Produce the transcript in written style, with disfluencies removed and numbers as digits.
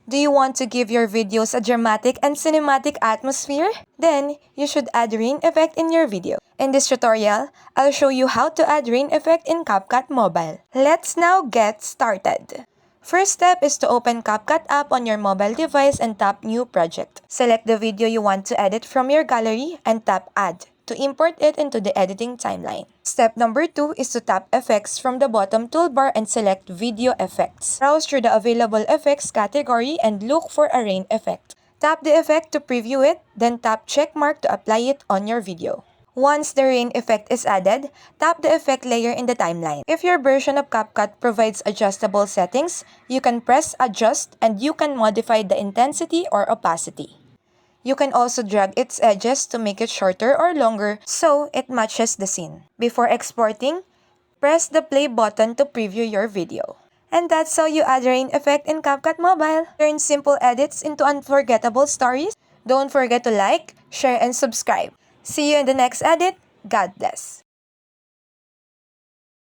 Do you want to give your videos a dramatic and cinematic atmosphere? Then, you should add rain effect in your video. In this tutorial, I'll show you how to add rain effect in CapCut Mobile. Let's now get started. First step is to open CapCut app on your mobile device and tap New Project. Select the video you want to edit from your gallery and tap Add to import it into the editing timeline. Step number 2 is to tap Effects from the bottom toolbar and select Video Effects. Browse through the available effects category and look for a rain effect. Tap the effect to preview it, then tap checkmark to apply it on your video. Once the rain effect is added, tap the effect layer in the timeline. If your version of CapCut provides adjustable settings, you can press Adjust and you can modify the intensity or opacity. You can also drag its edges to make it shorter or longer so it matches the scene. Before exporting, press the play button to preview your video. And that's how you add rain effect in CapCut Mobile. Turn simple edits into unforgettable stories. Don't forget to like, share, and subscribe. See you in the next edit. God bless.